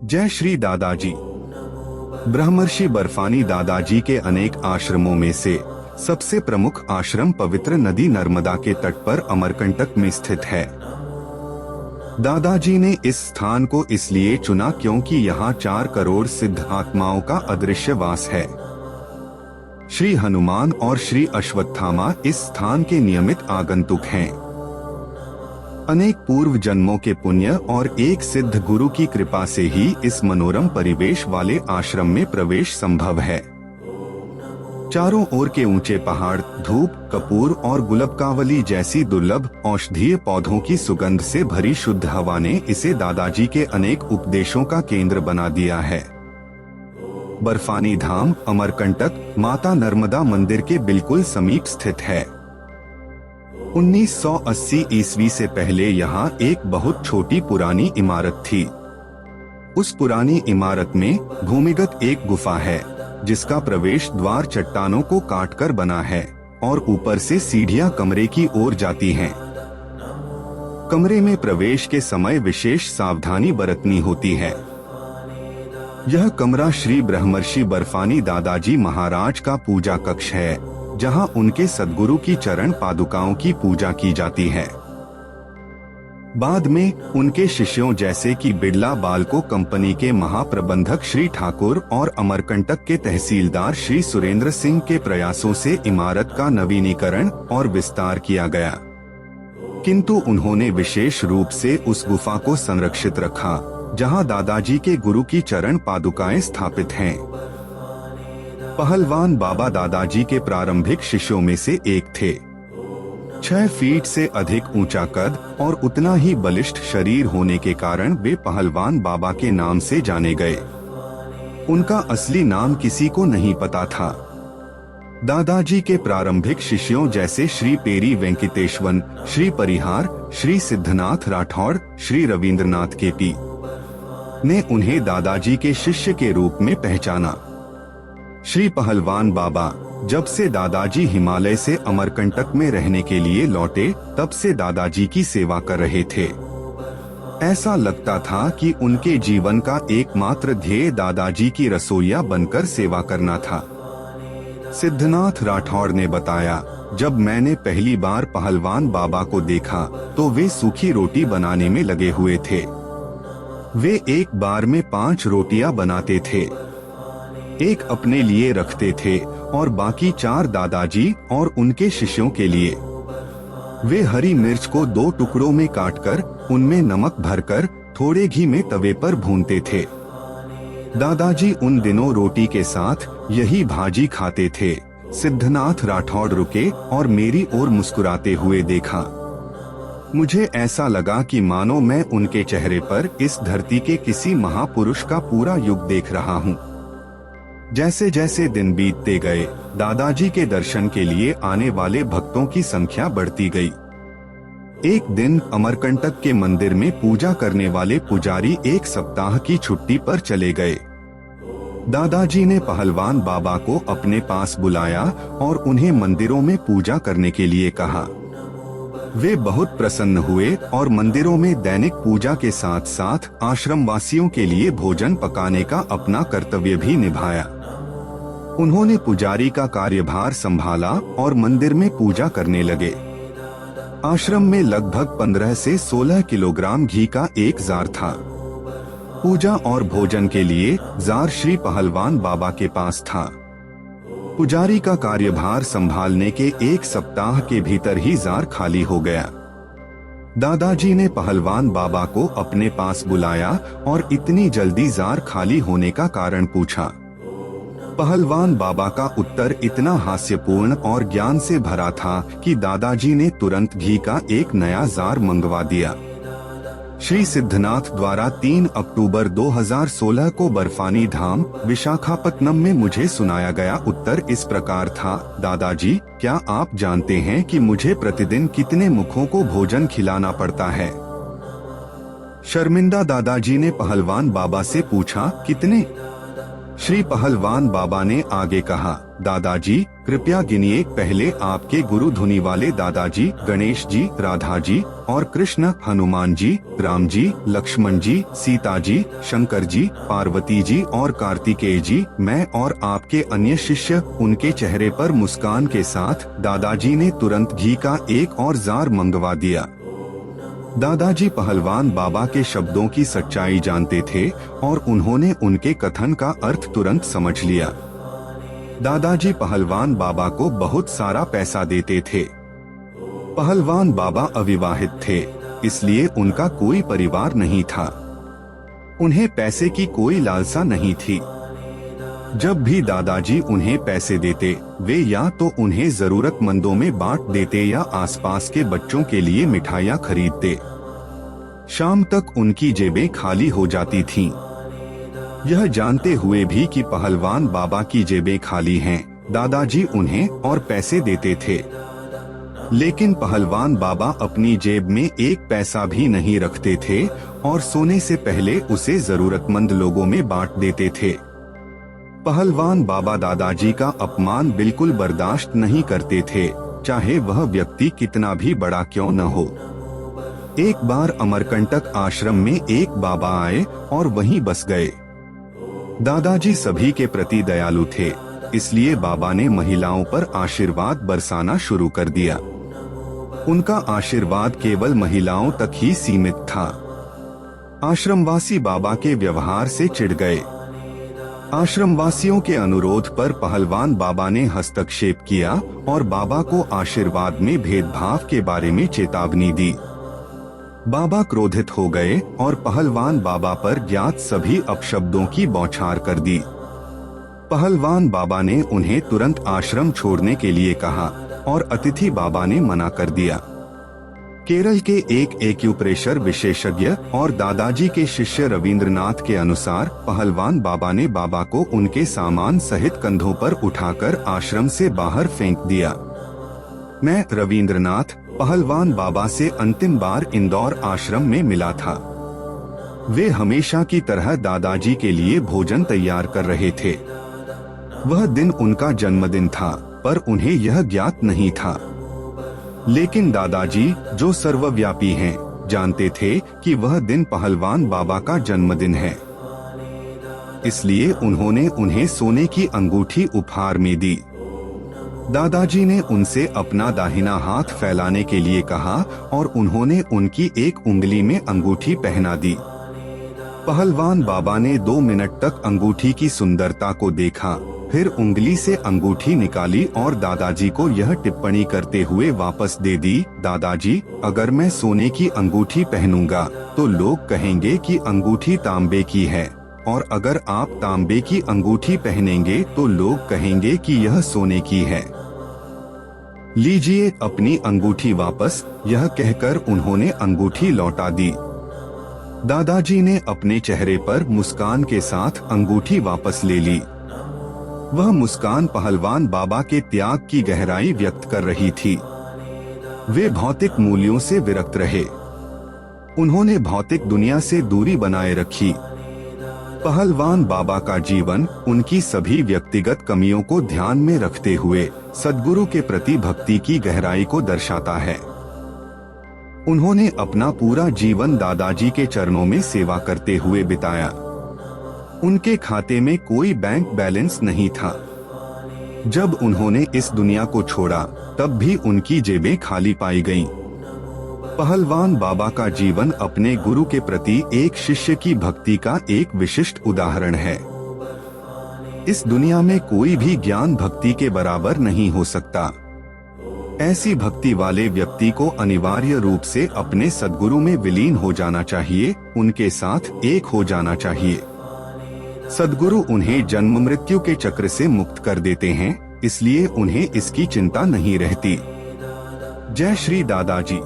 जय श्री दादाजी। ब्रह्मर्षि बर्फानी दादाजी के अनेक आश्रमों में से सबसे प्रमुख आश्रम पवित्र नदी नर्मदा के तट पर अमरकंटक में स्थित है। दादाजी ने इस स्थान को इसलिए चुना क्योंकि यहाँ 4 करोड़ सिद्ध आत्माओं का अदृश्य वास है। श्री हनुमान और श्री अश्वत्थामा इस स्थान के नियमित आगंतुक हैं। अनेक पूर्व जन्मों के पुण्य और एक सिद्ध गुरु की कृपा से ही इस मनोरम परिवेश वाले आश्रम में प्रवेश संभव है। चारों ओर के ऊंचे पहाड़, धूप, कपूर और गुलबकावली जैसी दुर्लभ औषधीय पौधों की सुगंध से भरी शुद्ध हवा ने इसे दादाजी के अनेक उपदेशों का केंद्र बना दिया है। बर्फानी धाम अमरकंटक माता नर्मदा मंदिर के बिल्कुल समीप स्थित है। 1980 ईस्वी से पहले यहाँ एक बहुत छोटी पुरानी इमारत थी। उस पुरानी इमारत में भूमिगत एक गुफा है जिसका प्रवेश द्वार चट्टानों को काटकर बना है और ऊपर से सीढ़ियां कमरे की ओर जाती हैं। कमरे में प्रवेश के समय विशेष सावधानी बरतनी होती है। यह कमरा श्री ब्रह्मर्षि बर्फानी दादाजी महाराज का पूजा कक्ष है, जहां उनके सद्गुरु की चरण पादुकाओं की पूजा की जाती है। बाद में उनके शिष्यों जैसे कि बिड़ला बालको कंपनी के महाप्रबंधक श्री ठाकुर और अमरकंटक के तहसीलदार श्री सुरेंद्र सिंह के प्रयासों से इमारत का नवीनीकरण और विस्तार किया गया, किंतु उन्होंने विशेष रूप से उस गुफा को संरक्षित रखा जहां दादाजी के गुरु की चरण पादुकाएं स्थापित हैं। पहलवान बाबा दादाजी के प्रारंभिक शिष्यों में से एक थे। 6 फीट से अधिक ऊंचा कद और उतना ही बलिष्ठ शरीर होने के कारण वे पहलवान बाबा के नाम से जाने गए। उनका असली नाम किसी को नहीं पता था। दादाजी के प्रारंभिक शिष्यों जैसे श्री पेरी वेंकटेश्वन, श्री परिहार, श्री सिद्धनाथ राठौड़, श्री रविंद्रनाथ केपी ने उन्हें दादाजी के शिष्य के रूप में पहचाना। श्री पहलवान बाबा जब से दादाजी हिमालय से अमरकंटक में रहने के लिए लौटे तब से दादाजी की सेवा कर रहे थे। ऐसा लगता था कि उनके जीवन का एकमात्र ध्येय दादाजी की रसोइया बनकर सेवा करना था। सिद्धनाथ राठौड़ ने बताया, जब मैंने पहली बार पहलवान बाबा को देखा तो वे सूखी रोटी बनाने में लगे हुए थे। वे एक बार में 5 रोटियां बनाते थे, एक अपने लिए रखते थे और बाकी 4 दादाजी और उनके शिष्यों के लिए। वे हरी मिर्च को 2 टुकड़ों में काटकर उनमें नमक भरकर थोड़े घी में तवे पर भूनते थे। दादाजी उन दिनों रोटी के साथ यही भाजी खाते थे। सिद्धनाथ राठौड़ रुके और मेरी ओर मुस्कुराते हुए देखा। मुझे ऐसा लगा कि मानो मैं उनके चेहरे पर इस धरती के किसी महापुरुष का पूरा युग देख रहा हूँ। जैसे जैसे दिन बीतते गए, दादाजी के दर्शन के लिए आने वाले भक्तों की संख्या बढ़ती गई। एक दिन अमरकंटक के मंदिर में पूजा करने वाले पुजारी 1 सप्ताह की छुट्टी पर चले गए। दादाजी ने पहलवान बाबा को अपने पास बुलाया और उन्हें मंदिरों में पूजा करने के लिए कहा। वे बहुत प्रसन्न हुए और मंदिरों में दैनिक पूजा के साथ साथ आश्रम वासियों के लिए भोजन पकाने का अपना कर्तव्य भी निभाया। उन्होंने पुजारी का कार्यभार संभाला और मंदिर में पूजा करने लगे। आश्रम में लगभग 15 से 16 किलोग्राम घी का एक जार था। पूजा और भोजन के लिए जार श्री पहलवान बाबा के पास था। पुजारी का कार्यभार संभालने के 1 सप्ताह के भीतर ही जार खाली हो गया। दादाजी ने पहलवान बाबा को अपने पास बुलाया और इतनी जल्दी जार खाली होने का कारण पूछा। पहलवान बाबा का उत्तर इतना हास्यपूर्ण और ज्ञान से भरा था कि दादाजी ने तुरंत घी का एक नया जार मंगवा दिया। श्री सिद्धनाथ द्वारा 3 अक्टूबर 2016 को बर्फानी धाम विशाखापत्तनम में मुझे सुनाया गया उत्तर इस प्रकार था, दादाजी, क्या आप जानते हैं कि मुझे प्रतिदिन कितने मुखों को भोजन खिलाना पड़ता है? शर्मिंदा दादाजी ने पहलवान बाबा से पूछा, कितने? श्री पहलवान बाबा ने आगे कहा, दादाजी कृपया गिनिए। पहले आपके गुरु धुनी वाले दादाजी गणेश जी, राधा जी और कृष्ण, हनुमान जी, राम जी, लक्ष्मण जी, सीता जी, शंकर जी, पार्वती जी और कार्तिकेय जी, मैं और आपके अन्य शिष्य। उनके चेहरे पर मुस्कान के साथ दादाजी ने तुरंत घी का एक और जार मंगवा दिया। दादाजी पहलवान बाबा के शब्दों की सच्चाई जानते थे और उन्होंने उनके कथन का अर्थ तुरंत समझ लिया। दादाजी पहलवान बाबा को बहुत सारा पैसा देते थे। पहलवान बाबा अविवाहित थे, इसलिए उनका कोई परिवार नहीं था। उन्हें पैसे की कोई लालसा नहीं थी। जब भी दादाजी उन्हें पैसे देते, वे या तो उन्हें जरूरतमंदों में बांट देते या आसपास के बच्चों के लिए मिठाइयाँ खरीदते। शाम तक उनकी जेबें खाली हो जाती थीं। यह जानते हुए भी कि पहलवान बाबा की जेबें खाली हैं, दादाजी उन्हें और पैसे देते थे। लेकिन पहलवान बाबा अपनी जेब में एक पैसा भी नहीं रखते थे और सोने से पहले उसे जरूरतमंद लोगों में बांट देते थे। पहलवान बाबा दादाजी का अपमान बिल्कुल बर्दाश्त नहीं करते थे, चाहे वह व्यक्ति कितना भी बड़ा क्यों न हो। एक बार अमरकंटक आश्रम में एक बाबा आए और वहीं बस गए। दादाजी सभी के प्रति दयालु थे, इसलिए बाबा ने महिलाओं पर आशीर्वाद बरसाना शुरू कर दिया। उनका आशीर्वाद केवल महिलाओं तक ही सीमित था। आश्रमवासी बाबा के व्यवहार से चिढ़ गए। आश्रमवासियों के अनुरोध पर पहलवान बाबा ने हस्तक्षेप किया और बाबा को आशीर्वाद में भेदभाव के बारे में चेतावनी दी। बाबा क्रोधित हो गए और पहलवान बाबा पर ज्ञात सभी अपशब्दों की बौछार कर दी। पहलवान बाबा ने उन्हें तुरंत आश्रम छोड़ने के लिए कहा और अतिथि बाबा ने मना कर दिया। केरल के एक एक्यूप्रेशर विशेषज्ञ और दादाजी के शिष्य रविंद्रनाथ के अनुसार पहलवान बाबा ने बाबा को उनके सामान सहित कंधों पर उठाकर आश्रम से बाहर फेंक दिया। मैं रविंद्रनाथ पहलवान बाबा से अंतिम बार इंदौर आश्रम में मिला था। वे हमेशा की तरह दादाजी के लिए भोजन तैयार कर रहे थे। वह दिन उनका जन्मदिन था, पर उन्हें यह ज्ञात नहीं था। लेकिन दादाजी, जो सर्वव्यापी हैं, जानते थे कि वह दिन पहलवान बाबा का जन्मदिन है। इसलिए उन्होंने उन्हें सोने की अंगूठी उपहार में दी। दादाजी ने उनसे अपना दाहिना हाथ फैलाने के लिए कहा और उन्होंने उनकी एक उंगली में अंगूठी पहना दी। पहलवान बाबा ने 2 मिनट तक अंगूठी की सुंदरता को देखा, फिर उंगली से अंगूठी निकाली और दादाजी को यह टिप्पणी करते हुए वापस दे दी, दादाजी, अगर मैं सोने की अंगूठी पहनूंगा तो लोग कहेंगे कि अंगूठी तांबे की है, और अगर आप तांबे की अंगूठी पहनेंगे तो लोग कहेंगे कि यह सोने की है। लीजिए अपनी अंगूठी वापस। यह कहकर उन्होंने अंगूठी लौटा दी। दादाजी ने अपने चेहरे पर मुस्कान के साथ अंगूठी वापस ले ली। वह मुस्कान पहलवान बाबा के त्याग की गहराई व्यक्त कर रही थी। वे भौतिक मूल्यों से विरक्त रहे। उन्होंने भौतिक दुनिया से दूरी बनाए रखी। पहलवान बाबा का जीवन उनकी सभी व्यक्तिगत कमियों को ध्यान में रखते हुए सद्गुरु के प्रति भक्ति की गहराई को दर्शाता है। उन्होंने अपना पूरा जीवन दादाजी के चरणों में सेवा करते हुए बिताया। उनके खाते में कोई बैंक बैलेंस नहीं था। जब उन्होंने इस दुनिया को छोड़ा, तब भी उनकी जेबें खाली पाई गईं। पहलवान बाबा का जीवन अपने गुरु के प्रति एक शिष्य की भक्ति का एक विशिष्ट उदाहरण है। इस दुनिया में कोई भी ज्ञान भक्ति के बराबर नहीं हो सकता। ऐसी भक्ति वाले व्यक्ति को अनिवार्य रूप से अपने सद्गुरु में विलीन हो जाना चाहिए, उनके साथ एक हो जाना चाहिए। सद्गुरु उन्हें जन्म मृत्यु के चक्र से मुक्त कर देते हैं, इसलिए उन्हें इसकी चिंता नहीं रहती। जय श्री दादाजी।